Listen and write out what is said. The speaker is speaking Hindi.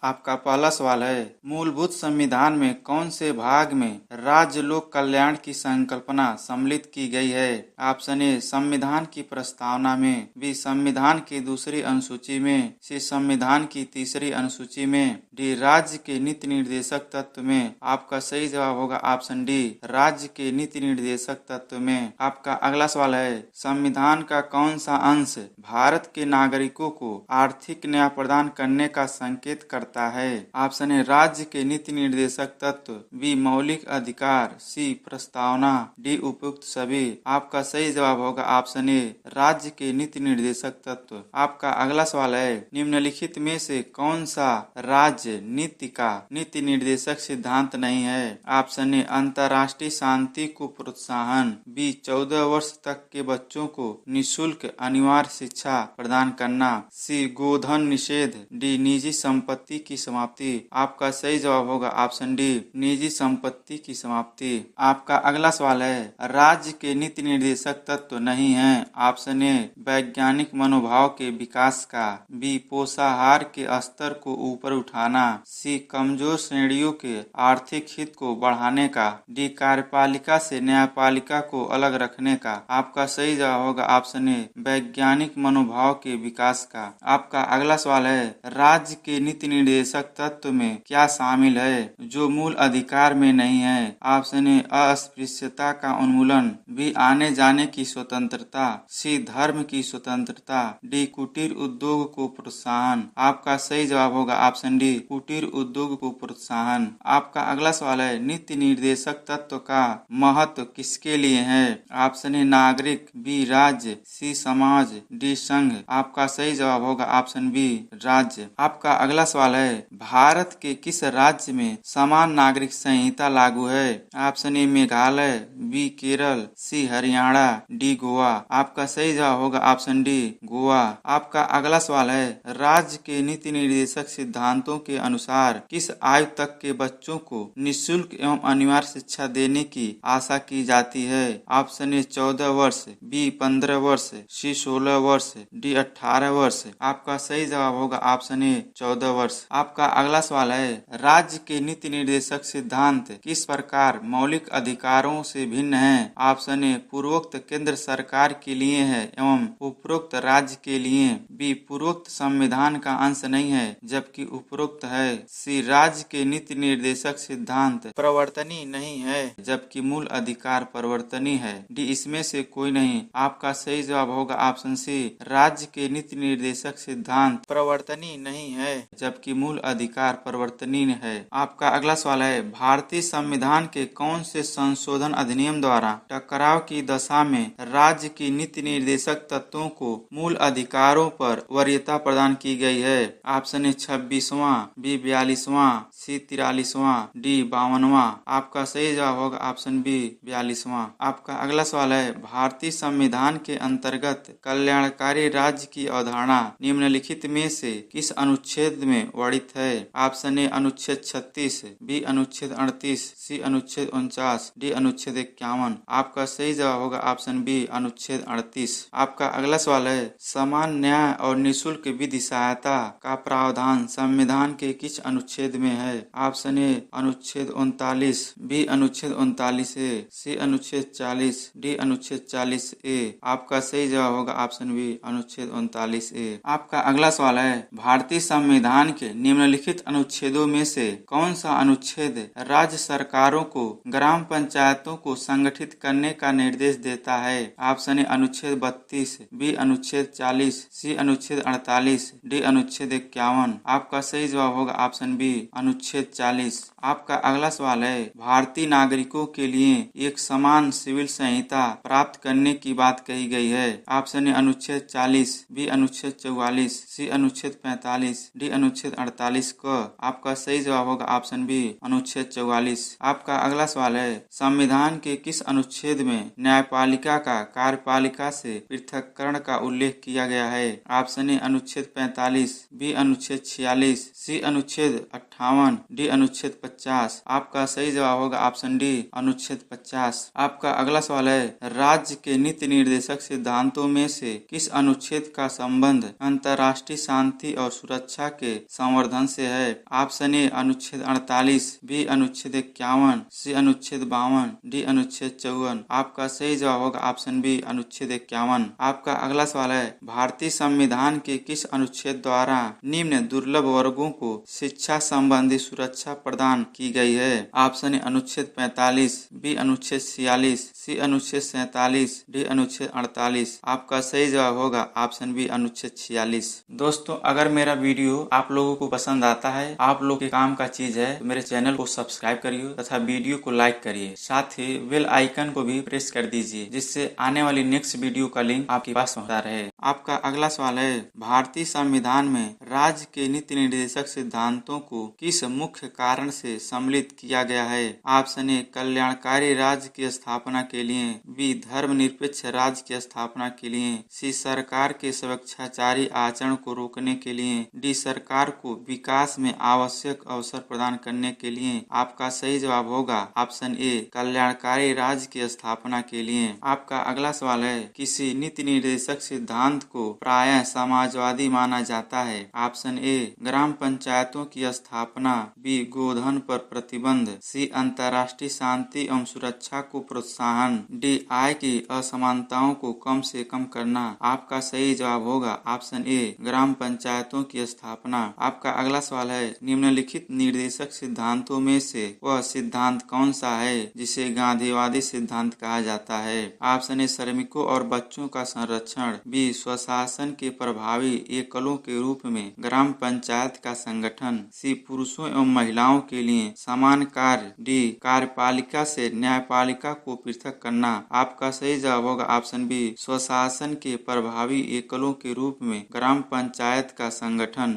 आपका पहला सवाल है, मूलभूत संविधान में कौन से भाग में राज्य लोक कल्याण की संकल्पना सम्मिलित की गई है? ऑप्शन ए संविधान की प्रस्तावना में, बी संविधान की दूसरी अनुसूची में, सी संविधान की तीसरी अनुसूची में, डी राज्य के नीति निर्देशक तत्व में। आपका सही जवाब होगा ऑप्शन डी, राज्य के नीति निर्देशक तत्व में। आपका अगला सवाल है, संविधान का कौन सा अंश भारत के नागरिकों को आर्थिक न्याय प्रदान करने का संकेत करता है? ऑप्शन ए राज्य के नीति निर्देशक तत्व, बी मौलिक अधिकार, सी प्रस्तावना, डी उपयुक्त सभी। आपका सही जवाब होगा ऑप्शन ए, राज्य के नीति निर्देशक तत्व। आपका अगला सवाल है, निम्नलिखित में से कौन सा राज्य नीति का नीति निर्देशक सिद्धांत नहीं है? ऑप्शन ए अंतर्राष्ट्रीय शांति को प्रोत्साहन, बी 14 वर्ष तक के बच्चों को निःशुल्क अनिवार्य शिक्षा प्रदान करना, सी गोधन निषेध, डी निजी संपत्ति की समाप्ति। आपका सही जवाब होगा ऑप्शन डी, निजी संपत्ति की समाप्ति। आपका अगला सवाल है, राज्य के नीति निर्देशक तत्व नहीं है? ऑप्शन ए वैज्ञानिक मनोभाव के विकास का, बी पोषाहार के स्तर को ऊपर उठाना, सी कमजोर श्रेणियों के आर्थिक हित को बढ़ाने का, डी कार्यपालिका से न्यायपालिका को अलग रखने का। आपका सही जवाब होगा ऑप्शन ए वैज्ञानिक मनोभाव के विकास का। आपका अगला सवाल है, राज्य के नीति निर्देशक तत्व में क्या शामिल है जो मूल अधिकार में नहीं है? ऑप्शन ए अस्पृश्यता का उन्मूलन, बी आने जाने की स्वतंत्रता, सी धर्म की स्वतंत्रता, डी कुटीर उद्योग को प्रोत्साहन। आपका सही जवाब होगा ऑप्शन डी, कुटीर उद्योग को प्रोत्साहन। आपका अगला सवाल है, नीति निर्देशक तत्व का महत्व किसके लिए है? ऑप्शन ए नागरिक, बी राज्य, सी समाज, डी संघ। आपका सही जवाब होगा ऑप्शन बी राज्य। आपका अगला सवाल है, भारत के किस राज्य में समान नागरिक संहिता लागू है? Option A Meghalaya, B Kerala, C Haryana, D Goa. आपका सही जवाब होगा ऑप्शन डी गोवा। आपका अगला सवाल है, राज्य के नीति निर्देशक सिद्धांतों के अनुसार किस आयु तक के बच्चों को निःशुल्क एवं अनिवार्य शिक्षा देने की आशा की जाती है? ऑप्शन ए 14 वर्ष, बी 15 वर्ष, सी 16 वर्ष, डी 18 वर्ष। आपका सही जवाब होगा ऑप्शन ए 14 वर्ष। आपका अगला सवाल है, राज्य के नीति निर्देशक सिद्धांत किस प्रकार मौलिक अधिकारों से भिन्न है? ऑप्शन ए पूर्वोक्त केंद्र सरकार के लिए है एवं उपरोक्त राज्य के लिए, बी पूर्वोक्त संविधान का अंश नहीं है जबकि उपरोक्त है, सी राज्य के नीति निर्देशक सिद्धांत प्रवर्तनीय नहीं है जबकि मूल अधिकार परिवर्तनीय है, डी इसमें से कोई नहीं। आपका सही जवाब होगा ऑप्शन सी, राज्य के नीति निर्देशक सिद्धांत प्रवर्तनीय नहीं है जबकि मूल अधिकार परिवर्तनीय है। आपका अगला सवाल है, भारतीय संविधान के कौन से संशोधन अधिनियम द्वारा टकराव की दशा में राज्य की नीति निर्देशक तत्वों को मूल अधिकारों पर वरीयता प्रदान की गई है? ऑप्शन ए 26वां, बी 42वां, सी 43वां, डी 52वां। आपका सही जवाब होगा ऑप्शन बी 42वां। आपका अगला सवाल है, भारतीय संविधान के अंतर्गत कल्याणकारी राज्य की अवधारणा निम्नलिखित में से किस अनुच्छेद में वर्णित है? ऑप्शन ए अनुच्छेद 36, बी अनुच्छेद 38, सी अनुच्छेद 49, डी अनुच्छेद 51। आपका सही जवाब होगा ऑप्शन बी अनुच्छेद 38। आपका अगला सवाल है, समान न्याय और निःशुल्क विधि सहायता का प्रावधान संविधान के किस अनुच्छेद में है? ऑप्शन ए अनुच्छेद 39, बी अनुच्छेद 39 ए, सी अनुच्छेद 40, डी अनुच्छेद 40 ए। आपका सही जवाब होगा ऑप्शन बी अनुच्छेद 39 ए। आपका अगला सवाल है, भारतीय संविधान के निम्नलिखित अनुच्छेदों में से कौन सा अनुच्छेद राज्य सरकारों को ग्राम पंचायतों को संगठित करने का निर्देश देता है? ऑप्शन ए अनुच्छेद 32, बी अनुच्छेद 40, सी अनुच्छेद 48, डी अनुच्छेद 51। आपका सही जवाब होगा ऑप्शन बी अनुच्छेद 40। आपका अगला सवाल है, भारतीय नागरिकों के लिए एक समान सिविल संहिता प्राप्त करने की बात कही गई है। ऑप्शन ए अनुच्छेद 40, बी अनुच्छेद 44, सी अनुच्छेद 45, डी अनुच्छेद 48 क। आपका सही जवाब होगा ऑप्शन बी अनुच्छेद 44। आपका अगला सवाल है, संविधान के किस अनुच्छेद में न्यायपालिका का कार्यपालिका से पृथक्करण का उल्लेख किया गया है? ऑप्शन ए अनुच्छेद 45, बी अनुच्छेद 46, सी अनुच्छेद 58, डी अनुच्छेद 50। आपका सही जवाब होगा ऑप्शन डी अनुच्छेद 50। आपका अगला सवाल है, राज्य के नीति निर्देशक सिद्धांतों में से किस अनुच्छेद का संबंध अंतर्राष्ट्रीय शांति और सुरक्षा के संवर्धन से है? ऑप्शन ए अनुच्छेद 48, बी अनुच्छेद 51, सी अनुच्छेद 52, डी अनुच्छेद 54। आपका सही जवाब होगा ऑप्शन बी अनुच्छेद 51। आपका अगला सवाल है, भारतीय संविधान के किस अनुच्छेद द्वारा निम्न दुर्लभ वर्गों को शिक्षा संबंधी सुरक्षा प्रदान की गई है? ऑप्शन ए अनुच्छेद 45, बी अनुच्छेद 46, सी अनुच्छेद 47, डी अनुच्छेद 48। आपका सही जवाब होगा ऑप्शन बी अनुच्छेद 46। दोस्तों, अगर मेरा वीडियो आप लोगों को पसंद आता है, आप लोग के काम का चीज है, तो मेरे चैनल को सब्सक्राइब करिए तथा वीडियो को लाइक करिए। साथ ही बेल आइकन को भी प्रेस कर दीजिए, जिससे आने वाली नेक्स्ट वीडियो का लिंक आपके पास पहुंचता रहे। आपका अगला सवाल है, भारतीय संविधान में राज्य के नीति निर्देशक सिद्धांतों को किस मुख्य कारण से सम्मिलित किया गया है? ऑप्शन ए कल्याणकारी राज्य की स्थापना के लिए, बी धर्मनिरपेक्ष राज्य की स्थापना के लिए, सी सरकार के स्वेच्छाचारी आचरण को रोकने के लिए, डी सरकार को विकास में आवश्यक अवसर प्रदान करने के लिए। आपका सही जवाब होगा ऑप्शन ए कल्याणकारी राज्य की स्थापना के लिए। आपका अगला सवाल है, किसी नीति निर्देशक सिद्धांत को प्रायः समाजवादी माना जाता है? ऑप्शन ए ग्राम पंचायतों की स्थापना, बी गोधन पर प्रतिबंध, सी अंतर्राष्ट्रीय शांति एवं सुरक्षा को प्रोत्साहन, डी आय की असमानताओं को कम से कम करना। आपका सही जवाब होगा ऑप्शन ए ग्राम पंचायतों की स्थापना। आपका अगला सवाल है, निम्नलिखित निर्देशक सिद्धांतों में से वह सिद्धांत कौन सा है जिसे गांधीवादी सिद्धांत कहा जाता है? ऑप्शन ए श्रमिकों और बच्चों का संरक्षण, बी स्वशासन के प्रभावी एकलों के रूप में ग्राम पंचायत का संगठन, सी पुरुषों एवं महिलाओं के लिए समान कार्य, डी कार्यपालिका से न्यायपालिका को पृथक करना। आपका सही जवाब होगा ऑप्शन बी स्वशासन के प्रभावी एकलों के रूप में ग्राम पंचायत का संगठन।